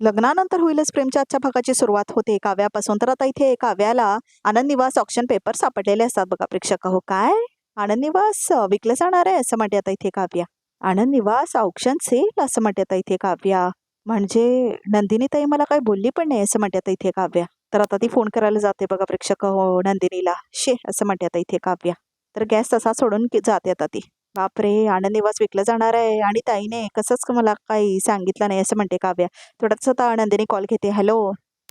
लग्नानंतर होईलच प्रेमच्या आजच्या भागाची सुरुवात होते काव्यापासून. तर आता इथे काव्याला आनंद निवास ऑप्शन पेपर सापडलेले असतात बघा प्रेक्षक हो. काय आनंद निवास विकलं जाणार आहे असं म्हणते आता इथे काव्या. आनंद निवास ऑप्शन सेल असं म्हणते आता इथे काव्या. म्हणजे नंदिनी ताई मला काही बोलली पण नाही असं म्हणते आता इथे काव्या. तर आता ती फोन करायला जाते बघा प्रेक्षक हो नंदिनीला. शे असं म्हणते आता इथे काव्या. तर गॅस तसा सोडून जाते आता ती. बापरे आनंद निवास विकलं जाणार आहे आणि ताईने कसंच मला काही सांगितलं नाही असं म्हणते काव्या. थोडंसं आता नंदिनी कॉल घेते. हॅलो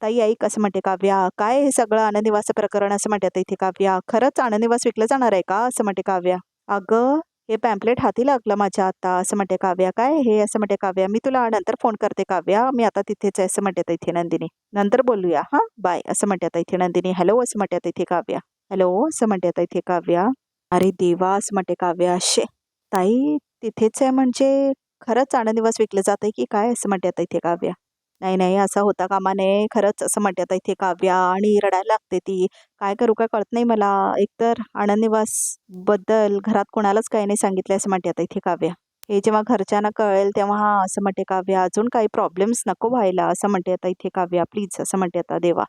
ताई ऐक असं म्हणते काव्या. काय हे सगळं आनंद निवासचं प्रकरण असं म्हणते आता इथे काव्या. खरंच आनंद निवास विकलं जाणार आहे का असं म्हणते काव्या. अगं हे पॅम्पलेट हाती लागलं माझ्या आता असं म्हणते काव्या. काय हे असं म्हणते काव्या. मी तुला नंतर फोन करते काव्या. मी आता तिथेच आहे असं म्हणते आता इथे नंदिनी. नंतर बोलूया हां बाय असं म्हणते आता इथे नंदिनी. हॅलो असं म्हणते आता इथे काव्या. हॅलो असं म्हणते आता इथे काव्या. अरे देवा असं म्हणते काव्या. शे ताई तिथेच आहे म्हणजे खरंच आनंद निवास विकलं जात आहे की काय असं म्हणते आता इथे काव्या. नाही नाही असं होता कामा नये खरंच असं म्हणते आता इथे काव्या आणि रडायला लागते ती. काय करू काय कळत नाही मला. एकतर आनंद निवास बद्दल घरात कोणालाच काही नाही सांगितलं असं म्हणते आता इथे काव्या. हे जेव्हा घरच्यांना कळेल तेव्हा असं म्हणते काव्या अजून काही प्रॉब्लेम्स नको व्हायला असं म्हणते आता इथे काव्या. प्लीज असं म्हणते आता देवा.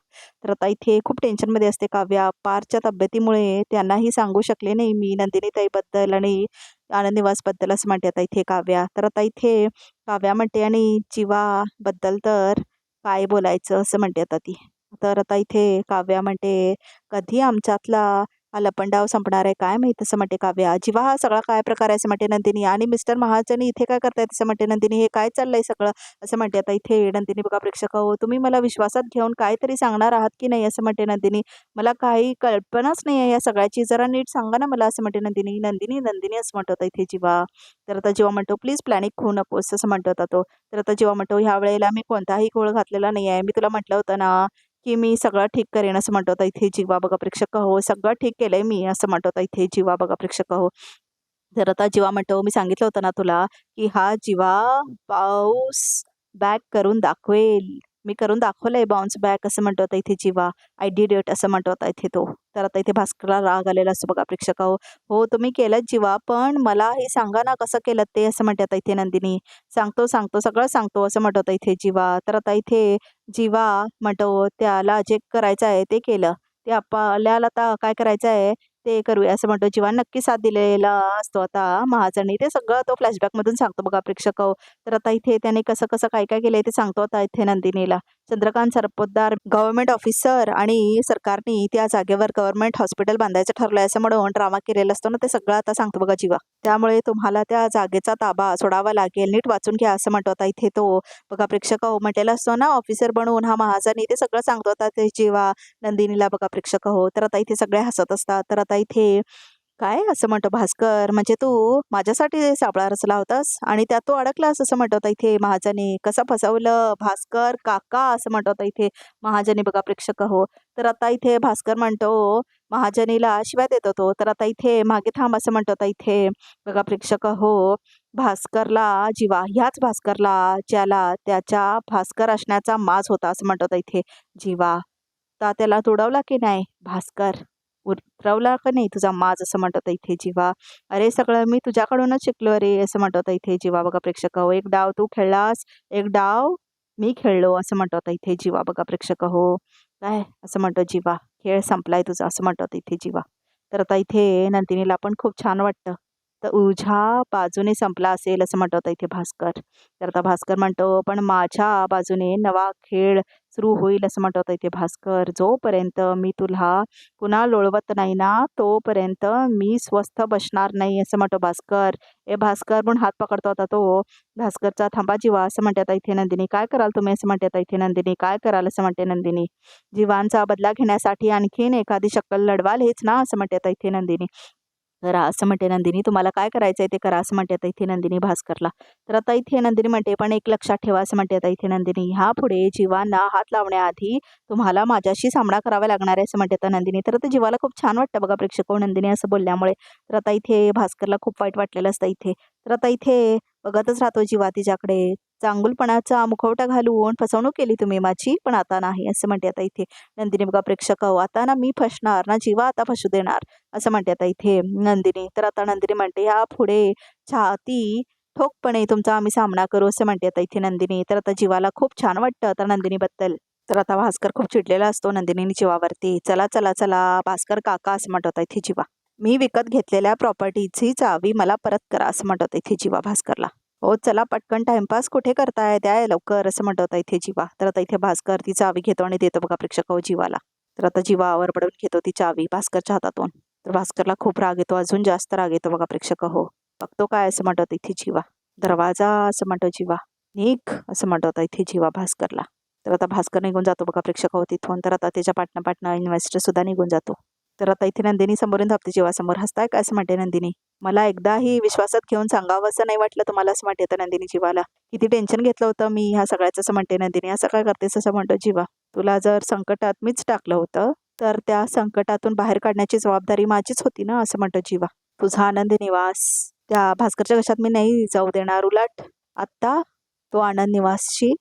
तर आता इथे खूप टेन्शनमध्ये असते काव्या. पारच्या तब्येतीमुळे त्यांनाही सांगू शकले नाही मी नंदिनी ताईबद्दल आणि आनंद निवासबद्दल असं म्हणते आता इथे काव्या. तर आता इथे काव्या म्हणते आणि जीवाबद्दल तर काय बोलायचं असं म्हणते आता ती. तर आता इथे काव्या म्हणते कधी आमच्यातला हा लपंडाव संपणार आहे काय माहित असं म्हणते काव्या. जीवा हा सगळा काय प्रकार आहे असं म्हणते नंदिनी. आणि मिस्टर महाजनी इथे काय करतायत असं म्हणते नंदिनी. हे काय चाललंय सगळं असं म्हणते आता इथे नंदिनी. बघा प्रेक्षक हो तुम्ही मला विश्वासात घेऊन काहीतरी सांगणार आहात की नाही असं म्हणते नंदिनी. मला काही कल्पनाच नाही आहे या सगळ्याची. जरा नीट सांगा ना मला असं म्हणते नंदिनी. नंदिनी नंदिनी असं म्हणतो आता इथे जीवा. तर आता जीवा म्हणतो प्लीज प्लॅनिक होऊ नकोस असं म्हणतो होता तो. तर आता जीवा म्हणतो ह्या वेळेला मी कोणताही घोळ घातलेला नाही आहे. मी तुला म्हटलं होतं ना की मी सगळं ठीक करेन असं म्हणतो होता इथे जीवा. बघा प्रेक्षक हो सगळं ठीक केलंय मी असं म्हणतो होता इथे जीवा. बघा प्रेक्षक हो. तर आता जीवा म्हणतो मी सांगितलं होतं ना तुला की हा जीवा पाऊस बॅक करून दाखवेल. मी करून दाखवलंय बाउन्स बॅक असं म्हणतो होता इथे जीवा. आय डिड इट असं म्हणतो होता इथे तो. तर आता इथे भास्करला राग आलेला असतो बघा प्रेक्षक हो. हो तुम्ही केलं जीवा पण मला हे सांगा ना कसं केलं ते असं म्हणते आता इथे नंदिनी. सांगतो सांगतो सगळं सांगतो असं म्हणतो होता इथे जीवा. तर आता इथे जीवा म्हणतो त्याला जे करायचं आहे ते केलं. ते आपल्याला आता काय करायचं आहे ते करूया असं म्हणतो. जीवा नक्की साथ दिलेला असतो आता महाजनी. ते सगळं तो फ्लॅशबॅकमधून सांगतो बघा प्रेक्षक हो. तर आता इथे त्याने कसं कसं काय काय केलंय ते सांगतो आता इथे नंदिनीला. चंद्रकांत सरपोतदार गव्हर्नमेंट ऑफिसर आणि सरकारने त्या जागेवर गव्हर्नमेंट हॉस्पिटल बांधायचं ठरलंय असं म्हणून ड्रामा केलेला असतो ना ते सगळं आता सांगतो बघा जीवा. त्यामुळे तुम्हाला त्या जागेचा ताबा सोडावा लागेल. नीट वाचून घ्या असं म्हणतो आता इथे तो. बघा प्रेक्षक हो म्हटलेला असतो ना ऑफिसर बनवून हा महाजनी. ते सगळं सांगतो आता ते जीवा नंदिनीला. बघा प्रेक्षक हो. तर आता इथे सगळे हसत असतात. तर आता इथे काय असं म्हणतो भास्कर म्हणजे तू माझ्यासाठी सापळा रचला होतास आणि त्यात तू अडकलास असं म्हणतो होता इथे महाजनी. कसं फसवलं भास्कर काका असं म्हणतो होता इथे महाजनी. बघा प्रेक्षक हो. तर आता इथे भास्कर म्हणतो महाजनीला शिवाय देत होतो. तर आता इथे मागे थांब असं म्हणतो होता इथे. बघा प्रेक्षक हो. भास्करला जीवा ह्याच भास्करला ज्याला त्याच्या भास्कर असण्याचा माज होता असं म्हणतो होता इथे जीवा. त्याला तुडवला की नाही भास्कर. उतरवला का नाही तुझा माज असं म्हणत होता इथे जीवा. अरे सगळं मी तुझ्याकडूनच शिकलो अरे असं म्हणत होता इथे जीवा. बघा प्रेक्षक हो. एक डाव तू खेळलास एक डाव मी खेळलो असं म्हणत होता इथे जीवा. बघा प्रेक्षक हो. काय असं म्हणतो जीवा. खेळ संपलाय तुझा असं म्हणत होता इथे जीवा. तर आता इथे नंदिनीला पण खूप छान वाटतं. तर तुझ्या बाजूने संपला असेल असं म्हणत होता इथे भास्कर. तर आता भास्कर म्हणतो पण माझ्या बाजूने नवा खेळ सुरू होईल असं म्हणत होता इथे भास्कर. जोपर्यंत मी तुला पुन्हा लोळवत नाही ना तोपर्यंत मी स्वस्थ बसणार नाही असं म्हणतो भास्कर. ए भास्कर म्हणून हात पकडतो होता तो. भास्करचा थांबा जीवा असं म्हणते आता इथे नंदिनी. काय कराल तुम्ही असं म्हणते आता इथे नंदिनी. काय कराल असं म्हणते नंदिनी. जीवांचा बदला घेण्यासाठी आणखीन एखादी शक्कल लढवाल हेच ना असं म्हणते आता इथे नंदिनी. तर असं म्हणते नंदिनी तुम्हाला काय करायचंय ते करा असं म्हणते आता इथे नंदिनी भास्करला. तर आता इथे नंदिनी म्हणते पण एक लक्षात ठेवा असं म्हणते आता इथे नंदिनी. ह्या पुढे जीवांना हात लावण्याआधी तुम्हाला माझ्याशी सामना करावा लागणार आहे असं म्हणते आता नंदिनी. तर आता जीवाला खूप छान वाटतं बघा प्रेक्षक नंदिनी असं बोलल्यामुळे. तर आता इथे भास्करला खूप वाईट वाटलेलं असतं इथे. तर आता इथे बघतच राहतो जीवा तिच्याकडे. चांगुलपणाचा मुखवटा घालून फसवणूक केली तुम्ही माझी पण आता नाही असं म्हणते आता इथे नंदिनी. बघा प्रेक्षक आता ना मी फसणार ना जीवा आता फसू देणार असं म्हणते आता इथे नंदिनी. तर आता नंदिनी म्हणते या पुढे छाती ठोकपणे तुमचा आम्ही सामना करू असं म्हणते आता इथे नंदिनी. तर आता जीवाला खूप छान वाटतं आता नंदिनीबद्दल. तर आता भास्कर खूप चिडलेला असतो नंदिनी जीवावरती. चला चला चला भास्कर काका असं म्हणत होता इथे जीवा. मी विकत घेतलेल्या प्रॉपर्टीची चावी मला परत करा असं म्हणत होता इथे जीवा भास्करला. हो चला पटकन टाइमपास कुठे करताय द्या लवकर असं म्हणत होता इथे जीवा. तर आता इथे भास्कर ती चावी घेतो आणि देतो बघा प्रेक्षक हो जीवाला. तर आता जीवा वरबडून घेतो ती चावी भास्करच्या हातातून. तर भास्करला खूप राग येतो, अजून जास्त राग येतो बघा प्रेक्षक हो. बघतो काय असं म्हणत होता इथे जीवा. दरवाजा असं म्हणतो जीवा. निघ असं म्हणत होता इथे जीवा भास्करला. तर आता भास्कर निघून जातो बघा प्रेक्षक हो तिथून. तर आता त्याच्या पाटणं इन्व्हेस्टर सुद्धा निघून जातो. तर आता इथे नंदिनी समोरून धावते जीवासमोर. हसताय काय असं म्हणते नंदिनी. मला एकदाही विश्वासात घेऊन सांगावं असं नाही वाटलं तुम्हाला असं म्हणते आता नंदिनी जीवाला. किती टेन्शन घेतलं होतं मी ह्या सगळ्याचं असं म्हणते नंदिनी. असं काय करतेस असं म्हणतो जीवा. तुला जर संकटात मीच टाकलं होतं तर त्या संकटातून बाहेर काढण्याची जबाबदारी माझीच होती ना असं म्हणतो जीवा. तुझा आनंद निवास त्या भास्करच्या घशात मी नाही जाऊ देणार. उलट आत्ता तो आनंद निवासची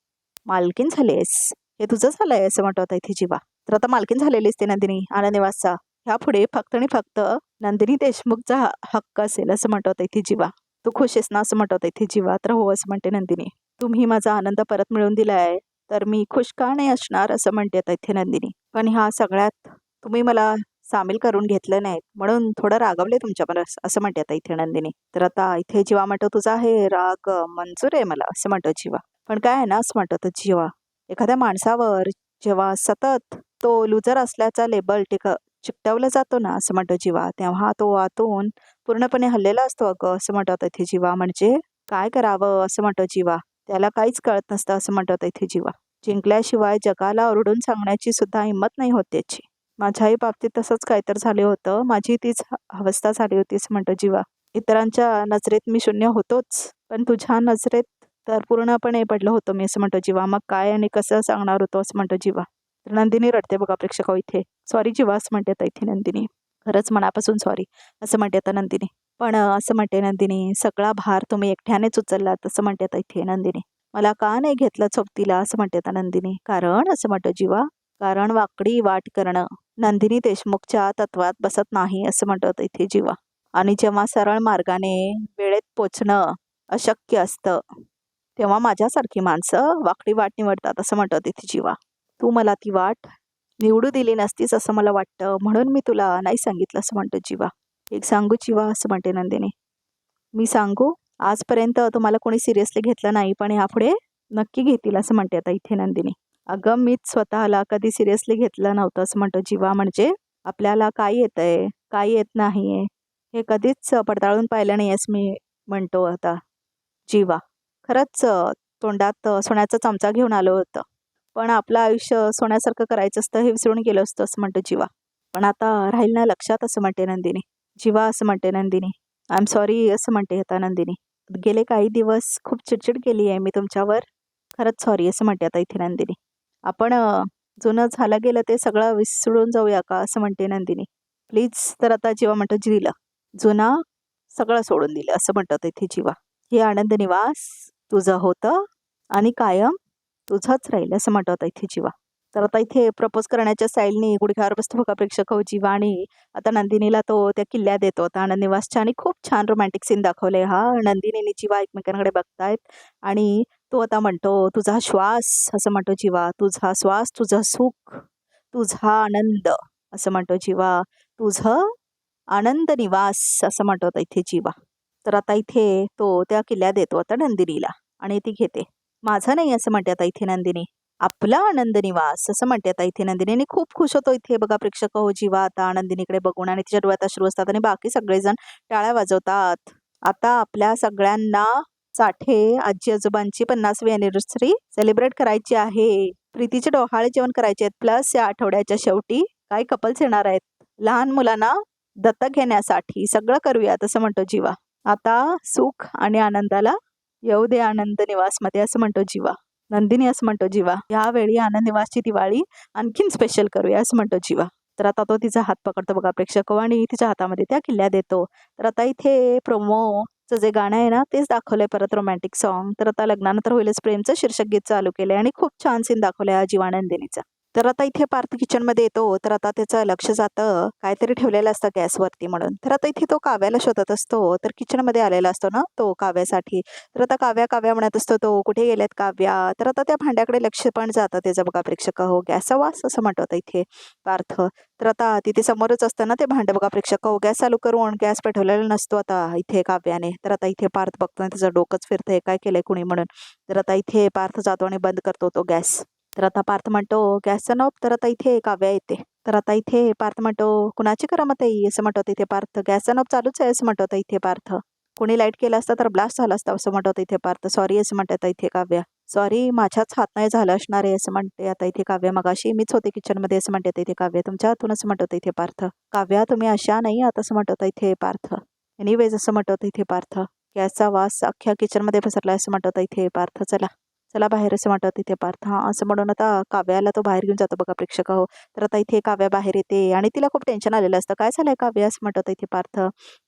मालकीन झालीस. हे तुझं झालंय असं म्हणतो आता इथे जीवा. तर आता मालकीन झालेलीच ते नंदिनी आनंद निवासचा. ह्या पुढे फक्त आणि फक्त नंदिनी देशमुखचा हक्क असेल असं म्हणतो आता इथे जीवा. तू खुश आहेस ना असं म्हणतो आता इथे जीवा. तर हो असं म्हणते नंदिनी. तुम्ही माझा आनंद परत मिळवून दिलाय तर मी खुश का नाही असणार असं म्हणते आता इथे नंदिनी. पण ह्या सगळ्यात तुम्ही मला सामील करून घेतलं नाहीत म्हणून थोडं रागवले तुमच्यावर असं म्हणते आता इथे नंदिनी. तर आता इथे जीवा म्हणतो तुझा हे राग मंजूर आहे मला असं म्हणतो जीवा. पण काय आहे ना असं म्हणतो जीवा. एखाद्या माणसावर जेव्हा सतत तो लुजर असल्याचा लेबल चिकटवला जातो ना असं म्हणतो जीवा तेव्हा तो आतून पूर्णपणे हल्लेला असतो अगं असं म्हणतो इथे जीवा. म्हणजे काय करावं असं म्हणतो जीवा. त्याला काहीच कळत नसतं असं म्हणतो इथे जीवा. जिंकल्याशिवाय जगाला ओरडून सांगण्याची सुद्धा हिंमत नाही होत त्याची. माझ्याही बाबतीत तसंच काहीतरी झाले होतं. माझी तीच अवस्था झाली होती असं म्हणतो जीवा. इतरांच्या नजरेत मी शून्य होतोच पण तुझ्या नजरेत तर पूर्णपणे पडलं होतं मी असं म्हणतो जीवा. मग काय आणि कसं सांगणार होतो असं म्हणतो जीवा. तर नंदिनी रडते बघा प्रेक्षक इथे. सॉरी जीवा असं म्हणते आता इथे नंदिनी. खरंच मनापासून सॉरी असं म्हणते आता नंदिनी. पण असं म्हणते नंदिनी सगळा भार तुम्ही एकट्यानेच उचललात असं म्हणते आता इथे नंदिनी. मला का नाही घेतलं सोबतीला असं म्हणते आता नंदिनी. कारण असं म्हणतो जीवा. कारण वाकडी वाट करणं नंदिनी देशमुखच्या तत्वात बसत नाही असं म्हणतो इथे जीवा. आणि जेव्हा सरळ मार्गाने वेळेत पोचणं अशक्य असतं तेव्हा माझ्यासारखी माणसं वाकडी वाट निवडतात असं म्हणतो तिथे जीवा. तू मला ती वाट निवडू दिली नसतीस असं मला वाटतं म्हणून मी तुला नाही सांगितलं असं म्हणतो जीवा. एक सांगू जीवा असं म्हणते नंदिनी. मी सांगू आजपर्यंत तुम्हाला कोणी सिरियसली घेतलं नाही पण यापुढे नक्की घेतील असं म्हणते आता इथे नंदिनी. अगं मीच स्वतःला कधी सिरियसली घेतलं नव्हतं असं म्हणतो जीवा. म्हणजे आपल्याला काय येतंय काय येत नाहीये हे कधीच पडताळून पाहिलं नाही असं मी म्हणतो आता जीवा. खरंच तोंडात सोन्याचा चमचा घेऊन आलो होतं पण आपलं आयुष्य सोन्यासारखं करायचं असतं हे विसरून गेलो असतं असं म्हणतो जीवा. पण आता राहील ना लक्षात असं म्हणते नंदिनी. जीवा असं म्हणते नंदिनी. आय एम सॉरी असं म्हणते आता नंदिनी. गेले काही दिवस खूप चिडचिड केली आहे मी तुमच्यावर. खरंच सॉरी असं म्हणते आता इथे नंदिनी. आपण जुनं झालं गेलं ते सगळं विसरून जाऊया का असं म्हणते नंदिनी. प्लीज. तर आता जीवा म्हणतो दिलं जुना सगळं सोडून दिलं असं म्हणतात इथे जीवा. हे आनंद निवास तुझं होतं आणि कायम तुझंच राहील असं म्हणतात इथे जीवा. तर आता इथे प्रपोज करण्याच्या स्टाईलनी गुडघ्यावर बसतो बघा प्रेक्षक हो जीवा. आणि आता नंदिनीला तो त्या किल्ल्या देतो आता आनंद निवासच्या. आणि खूप छान रोमॅन्टिक सीन दाखवले हा. नंदिनी आणि जीवा एकमेकांकडे बघतायत आणि तो आता म्हणतो तुझा श्वास असं म्हणतो जीवा. तुझा श्वास तुझं सुख तुझा आनंद असं म्हणतो जीवा. तुझं आनंद निवास असं म्हणतो आता इथे जीवा. तर आता इथे तो त्या किल्ल्या देतो आता नंदिनीला आणि ती घेते. माझा नाही असं म्हणते आता इथे नंदिनी. आपला आनंद निवास असं म्हणते आता इथे नंदिनी. आणि खूप खुश होतो इथे बघा प्रेक्षक हो जीवा आता नंदिनीकडे बघून. आणि तिच्या डोळ्यात अश्रू असतात आणि बाकी सगळेजण टाळ्या वाजवतात. आता आपल्या सगळ्यांना साठे आजी आजोबांची 50वी अॅनिव्हर्सरी सेलिब्रेट करायची आहे. प्रीतीचे डोहाळे जेवण करायचे आहेत. प्लस या आठवड्याच्या शेवटी काही कपल्स येणार आहेत लहान मुलांना दत्तक घेण्यासाठी. सगळं करूयात असं म्हणतो जीवा. आता सुख आणि आनंदाला येऊ दे आनंद निवासमध्ये असं म्हणतो जीवा. नंदिनी असं म्हणतो जीवा. यावेळी आनंद निवासची दिवाळी आणखीन स्पेशल करूया असं म्हणतो जीवा. तर आता तो तिचा हात पकडतो बघा प्रेक्षक आणि तिच्या हातामध्ये त्या किल्ल्या देतो. तर आता इथे प्रोमोचं जे गाणं आहे ना तेच दाखवलंय परत रोमॅन्टिक सॉन्ग. तर आता लग्नानंतर होईलच प्रेमचं शीर्षक गीत चालू केलंय आणि खूप छान सीन दाखवलंय हा जीवा नंदिनीचा. तर आता इथे पार्थ किचनमध्ये येतो. तर आता त्याचं लक्ष जातं काहीतरी ठेवलेलं असतं गॅसवरती म्हणून. तर आता इथे तो काव्याला शोधत असतो. तर किचनमध्ये आलेला असतो ना तो काव्यासाठी. तर आता काव्या काव्या म्हणत असतो तो, कुठे गेलेत काव्या? तर आता त्या भांड्याकडे लक्ष पण जातं त्याचं बघा प्रेक्षक हो. गॅसचा वास असं म्हणतो आता इथे पार्थ. तर आता तिथे समोरच असतं ना ते भांडं बघा प्रेक्षक हो. गॅस चालू करून गॅस पेटवलेला नसतो आता इथे काव्याने. तर आता इथे पार्थ बघतो त्याचं डोकंच फिरतंय काय केलंय कुणी म्हणून. तर आता इथे पार्थ जातो आणि बंद करतो तो गॅस. तर आता पार्थ म्हणतो गॅसचा नॉब. तर आता इथे काव्या येते. तर आता इथे पार्थ म्हणतो कुणाची करामत आहे असं म्हणतो इथे पार्थ. गॅसचा नॉब चालूच आहे असं म्हणतो इथे पार्थ. कोणी लाईट केला असता तर ब्लास्ट झाला असता असं म्हणतो इथे पार्थ. सॉरी असं म्हणतात इथे काव्या. सॉरी माझ्याच हात नाही झालं असणार आहे असं म्हणते आता इथे काव्या. मगाशी मीच होते किचनमध्ये असं म्हणते इथे काव्या. तुमच्या हातून असं म्हणतो इथे पार्थ. काव्या तुम्ही अशा नाही आता असं म्हणतो इथे पार्थ. एनिवेज असं म्हणतो इथे पार्थ. गॅसचा वास अख्ख्या किचनमध्ये पसरला असं म्हणतो इथे पार्थ. चला चला बाहेर असं म्हणतात तिथे पार्थ. हां असं म्हणून आता काव्याला तो बाहेर घेऊन जातो बघा प्रेक्षक हो. तर आता इथे काव्या बाहेर येते आणि तिला खूप टेन्शन आलेलं असतं. काय झालंय काव्या असं म्हणतात इथे पार्थ.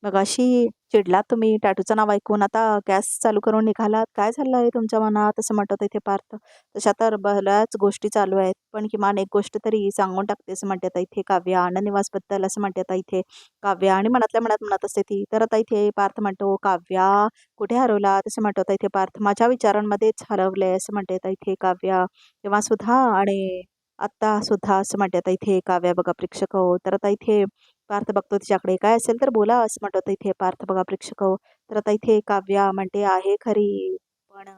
मग अशी चिडलात तुम्ही टॅटूचं नाव ऐकून, आता गॅस चालू करून निघालात, काय झालंय तुमच्या मनात असं म्हणतात इथे पार्थ. तशा तर बऱ्याच गोष्टी चालू आहेत पण किमान एक गोष्ट तरी सांगून टाकते असं म्हणतात इथे काव्या. आनंद निवासबद्दल असं म्हणतात इथे काव्या आणि मनातल्या मनात म्हणत असते ती. तर आता इथे पार्थ म्हणतो काव्या कुठे हरवला तसं म्हणत इथे पार्थ. माझ्या विचारांमध्येच हरवलंय असं म्हणते इथे काव्या. तेव्हा सुद्धा आणि आत्ता सुद्धा असं म्हणते इथे काव्या बघा प्रेक्षक हो. तर आता इथे पार्थ बघतो तिच्याकडे. काय असेल तर बोला असं म्हणत इथे पार्थ बघा प्रेक्षक हो. तर आता इथे काव्या म्हणते आहे खरी पण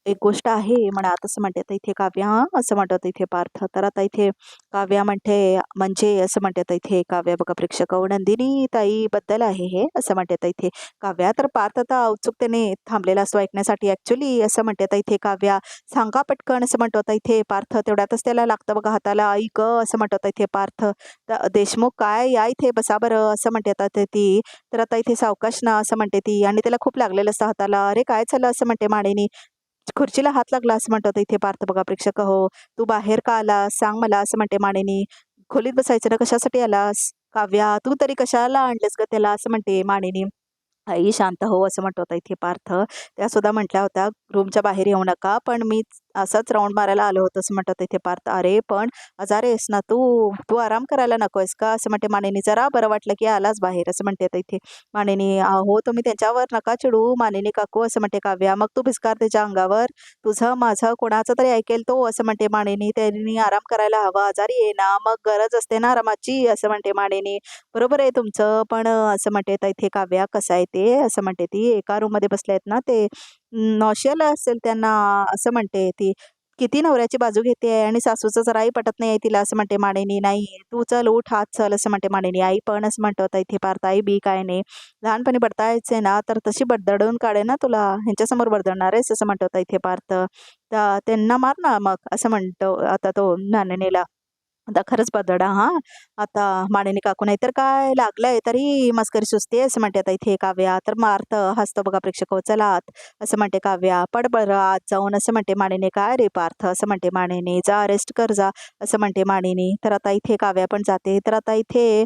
एक गोष्ट आहे म्हणा तसं म्हणते आता इथे काव्या. हां असं म्हणतात इथे पार्थ. तर आता इथे काव्या म्हणते म्हणजे असं म्हणतात इथे काव्या बघा प्रेक्षक हो. नंदिनी ताई बद्दल आहे हे असं म्हणतात इथे काव्या. तर पार्थ आता उत्सुकतेने थांबलेला असतो ऐकण्यासाठी. ऍक्च्युली असं म्हणतात इथे काव्या. सांगा पटकन असं म्हणतो आता इथे पार्थ. तेवढ्यातच त्याला लागतं बघा हाताला. आई ग असं म्हणतात इथे पार्थ. देशमुख काय या इथे बसा बरं असं म्हणतात आता ती. तर आता इथे सावकाश ना असं म्हणते ती आणि त्याला खूप लागलेलं असतं हाताला. अरे काय झालं असं म्हणते मानेनी. खुर्चीला हात लागला असं म्हणतात इथे पार्थ बघा प्रेक्षक हो. तू बाहेर का आलास सांग मला असं म्हणते मानेनी. खोलीत बसायचं ना कशासाठी आलास काव्या. तू तरी कशाला आणलेस ग त्याला असं म्हणते मानेनी. आई शांत हो असं म्हणत होता इथे पार्थ. त्या सुद्धा म्हटल्या होत्या रूमच्या बाहेर येऊ नका पण मी असंच राऊंड मारायला आलो होतं असं म्हणतात इथे पार्थ. अरे पण आजारी आहेस ना तू. तू आराम करायला नकोयस का असं म्हणते मानेनी. जरा बरं वाटलं की आलास बाहेर असं म्हणते आता इथे मानेनी. हो तुम्ही त्यांच्यावर नका चिडू मानेनी काकू असं म्हणते काव्या. मग तू भिस्कार त्याच्या अंगावर. तुझं माझं कोणाचं तरी ऐकेल तो असं म्हणते मानेनी. त्यांनी आराम करायला हवा. आजारी आहे ना मग गरज असते ना आरामाची असं म्हणते मानेनी. बरोबर आहे तुमचं पण असं म्हणते आता इथे काव्या. कसं आहे ते असं म्हणते ती. एका रूम मध्ये बसले आहेत ना ते नॉशियल असेल त्यांना असं म्हणते ती. किती नवऱ्याची बाजू घेते आणि सासूचं जराही पटत नाही आहे तिला असं म्हणते मानेनी. नाही तू चल उठ हात चल असं म्हणते मानेनी. आई पण असं म्हणतो आता इथे पार्थ. आई बी काय नाही लहानपणी बडतायचे ना तर तशी बडदडून काढे ना तुला. ह्यांच्यासमोर बडदडणार आहेस असं म्हणतो आता इथे पार्थ. त्यांना मार ना मग असं म्हणतो आता तो नाननीला. आता खरंच बदडा हां. आता मानेनी काकू नाही तर काय लागलंय तरी मस्करी सुचते असं म्हणते आता इथे काव्या. तर मार्थ हसतो बघा प्रेक्षक हो. चला आत असं म्हणते काव्या. पड बरं आत जाऊन असं म्हणते मानेनी. काय रे पार्थ असं म्हणते मानेनी. जा रेस्ट कर जा असं म्हणते मानेनी. तर आता इथे काव्या पण जाते. तर आता इथे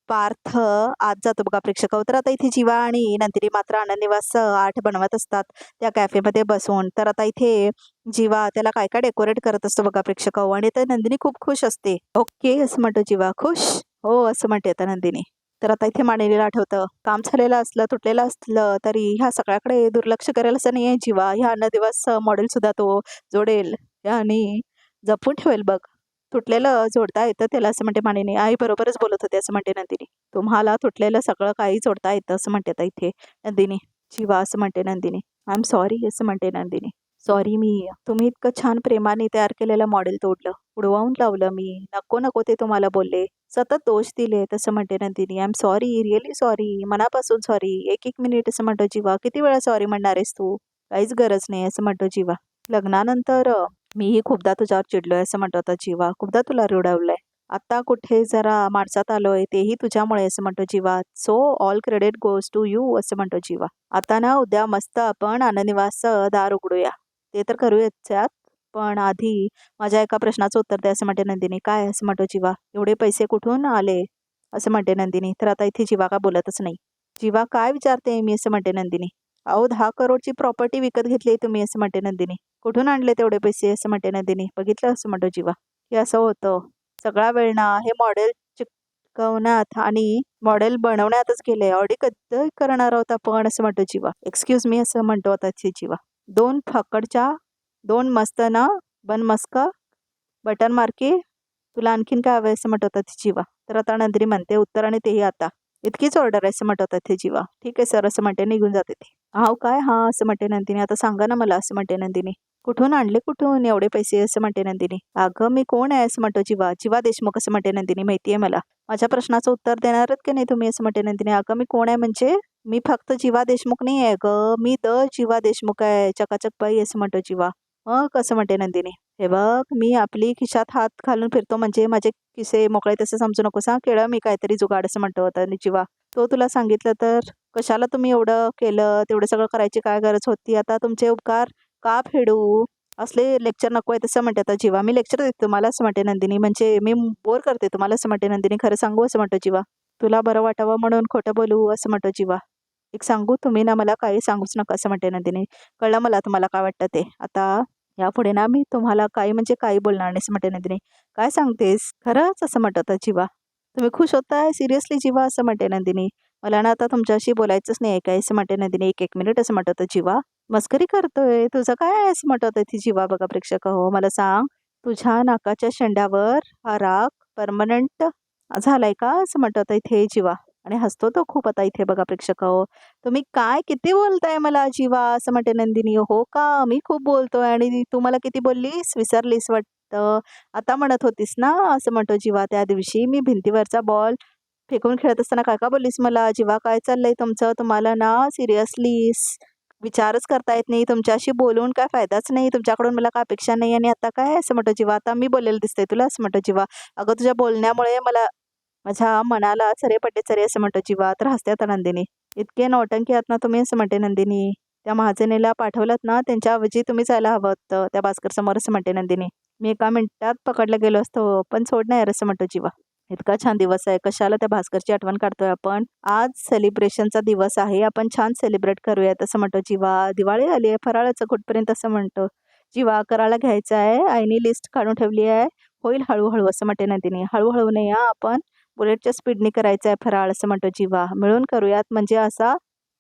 पार्थ आत जातो बघा प्रेक्षक हो. तर आता इथे जीवा आणि नंदिनी मात्र आनंद निवास 8 बनवत असतात त्या कॅफेमध्ये बसून. तर आता इथे जीवा त्याला काय काय डेकोरेट करत असतो बघा प्रेक्षक हो. आणि तर नंदिनी खूप खुश असते. ओके असं म्हणतो जीवा. खुश हो असं म्हणते आता नंदिनी. तर आता इथे मानेलीला आठवतं काम झालेलं असलं तुटलेलं असलं तरी ह्या सगळ्याकडे दुर्लक्ष करेल असं नाही आहे जीवा. ह्या अन्न दिवस मॉडेल सुद्धा तो जोडेल आणि जपून ठेवेल बघ. तुटलेलं जोडता येतं त्याला असं म्हणते मानेनी. आई बरोबरच बोलत होते असं म्हणते नंदिनी. तुम्हाला तुटलेलं सगळं काही जोडता येतं असं म्हणते आता इथे नंदिनी. जीवा असं म्हणते नंदिनी. आय एम सॉरी असं म्हणते नंदिनी. सॉरी मी तुम्ही इतकं छान प्रेमाने तयार केलेलं मॉडेल तोडलं. उडवाऊन लावलं मी. नको नको ते तुम्हाला बोलले. सतत दोष दिले तसं म्हणते Nandini. I am sorry really sorry मनापासून सॉरी. एक एक मिनिट असं म्हणतो जीवा. किती वेळा सॉरी म्हणणार आहेस तू. काहीच गरज नाही असं म्हणतो जीवा. लग्नानंतर मीही खूपदा तुझ्यावर चिडलोय असं म्हणतो आता जीवा. खूपदा तुला रुडवलंय. आता कुठे जरा माणसात आलोय तेही तुझ्यामुळे असं म्हणतो Jeeva. So all credit goes to you असं म्हणतो जीवा. आता ना उद्या मस्त आपण आनंदनिवासचं दार उघडूया. ते तर करूयाच यात. पण आधी माझ्या एका प्रश्नाचं उत्तर द्या असं म्हणते नंदिनी. काय असं म्हणतो जीवा. एवढे पैसे कुठून आले असं म्हणते नंदिनी. तर आता इथे जीवा का बोलतच नाही. जीवा काय विचारते मी असं म्हणते नंदिनी. अहो 10 करोडची प्रॉपर्टी विकत घेतली तुम्ही असं म्हणते नंदिनी. कुठून आणले तेवढे पैसे असं म्हणते नंदिनी. बघितलं असं म्हणतो जीवा. की असं होतं. सगळा वेळ ना हे मॉडेल चिकवण्यात आणि मॉडेल बनवण्यातच गेले. ऑडी कधी करणार आहोत आपण असं म्हणतो जीवा. एक्सक्यूज मी असं म्हणतो आता जीवा. 2 फक्कडच्या 2 मस्त ना बन मस्का बटन मार्की तुला आणखीन काय हवं असं म्हणत होता ती जीवा. तर आता नंदिनी म्हणते उत्तर आणि तेही आता. इतकीच ऑर्डर आहे असं म्हणत होता ते जीवा. ठीक आहे सर असं म्हणते निघून जाते ती. हाव काय हां असं म्हणते नंदिनी. आता सांगा ना मला असं म्हणते नंदिनी. कुठून आणले कुठून एवढे पैसे असं म्हणते नंदिनी. अगं मी कोण आहे असं म्हणतो जीवा. जीवा देशमुख असं म्हणते नंदिनी. माहिती आहे मला. माझ्या प्रश्नाचं उत्तर देणारच की नाही तुम्ही असं म्हणते नंदिनी. अगं मी कोण आहे म्हणजे मी फक्त जीवा देशमुख नाही आहे गं. मी द जीवा देशमुख आहे. चकाचक बाई असं म्हणतो जीवा. कसं म्हणते नंदिनी. हे बघ मी आपली खिशात हात घालून फिरतो म्हणजे माझे किसे मोकळे तसं समजू नकोस हां. केळं मी काहीतरी जुगाड असं म्हणतो होता जीवा. तो तुला सांगितलं तर कशाला तुम्ही एवढं केलं तेवढं सगळं करायची काय गरज होती. आता तुमचे उपकार का फेडू. असले लेक्चर नको आहे तसं म्हणते आता जीवा. मी लेक्चर देते तुम्हाला असं म्हणते नंदिनी. म्हणजे मी बोर करते तुम्हाला असं म्हणते नंदिनी. खरं सांगू असं म्हणतो जीवा. तुला बरं वाटावं म्हणून खोटं बोलू असं म्हणतो जीवा. एक सांगू तुम्ही ना मला काही सांगूच नका असं म्हणते नंदिनी. कळलं मला तुम्हाला काय वाटतं ते. आता यापुढे ना मी तुम्हाला काही म्हणजे काही बोलणार नाही असं म्हणते नंदिनी. काय सांगतेस खरंच असं म्हणत जीवा. तुम्ही खुश होताय सिरियसली जीवा असं म्हणते नंदिनी. मला ना आता तुमच्याशी बोलायचंच नाही आहे काय असं म्हणते नंदिनी. एक मिनिट असं म्हणत जीवा. मस्करी करतोय तुझं काय आहे असं म्हणत ती जीवा. बघा प्रेक्षक हो मला सांग तुझ्या नाकाच्या शेंड्यावर हा राग परमनंट झालाय का असं म्हणत इथे जीवा. आणि हसतो तो खूप आता इथे बघा प्रेक्षक हो. तुम्ही काय किती बोलताय मला जीवा असं म्हणते नंदिनी. हो का मी खूप बोलतोय आणि तू मला किती बोललीस विसरलीस वाटतं. आता म्हणत होतीस ना असं म्हणतो जीवा. त्या दिवशी मी भिंतीवरचा बॉल फेकून खेळत असताना काय का बोललीस मला. जीवा काय चाललंय तुमचं. तुम्हाला ना सिरियसली विचारच करता येत नाही. तुमच्याशी बोलून काय फायदाच नाही. तुमच्याकडून मला काय अपेक्षा नाही आणि आता काय असं म्हणतो जीवा. आता मी बोललेलं दिसतंय तुला असं म्हणतो जीवा. अगं तुझ्या बोलण्यामुळे मला माझ्या मनाला चरे पडले चरे असं म्हणतो जीवा. तर हसते आता नंदिनी. इतके नौटंकी आहात ना तुम्ही असं म्हणते नंदिनी. त्या महाजनीला पाठवलात ना त्यांच्याऐवजी तुम्ही जायला हवं होतं त्या भास्कर समोर असं म्हणते नंदिनी. मी एका मिनिटात पकडला गेलो असतो पण सोड नाही असं म्हणतो जीवा. इतका छान दिवस आहे कशाला त्या भास्करची आठवण काढतोय आपण. आज सेलिब्रेशनचा दिवस आहे आपण छान सेलिब्रेट करूयात असं म्हणतो जीवा. दिवाळी आली आहे फराळाचं कुठपर्यंत असं म्हणतो जीवा. करायला घ्यायचं आहे आईने लिस्ट काढून ठेवली आहे. होईल हळूहळू असं म्हणते नंदिनी. हळूहळू नाही हा आपण बुलेटच्या स्पीडने करायचं आहे फराळ असं म्हणतो जीवा. मिळून करूयात म्हणजे असा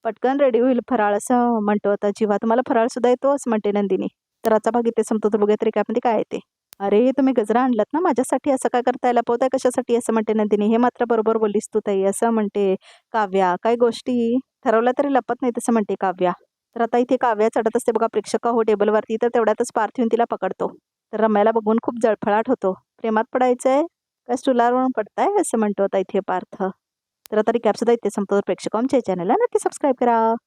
पटकन रेडी होईल फराळ असं म्हणतो आता जीवा. तुम्हाला फराळ सुद्धा येतो असं म्हणते नंदिनी. तर आजचा भाग इथे संपतो तर बघूया तरी काय म्हणते काय येते. अरे तुम्ही गजरा आणलात ना माझ्यासाठी असं काय करताय लपवताय कशासाठी असं म्हणते नंदिनी. हे मात्र बरोबर बोललीस तू ताई असं म्हणते काव्या. काही गोष्टी ठरवल्या तरी लपत नाही तसं म्हणते काव्या. तर आता इथे काव्या चढत असते बघा प्रेक्षक हो टेबलवरती. तर तेवढ्यातच पार्थ येऊन तिला पकडतो. तर रम्याला बघून खूप जळफळाट होतो. प्रेमात पडायचंय काय स्टुलावरून पडताय असं म्हणतो आता इथे पार्थ. तर आता रिकॅप सुद्धा इथे संपतो प्रेक्षक आमच्या चॅनलला नक्की सबस्क्राईब करा.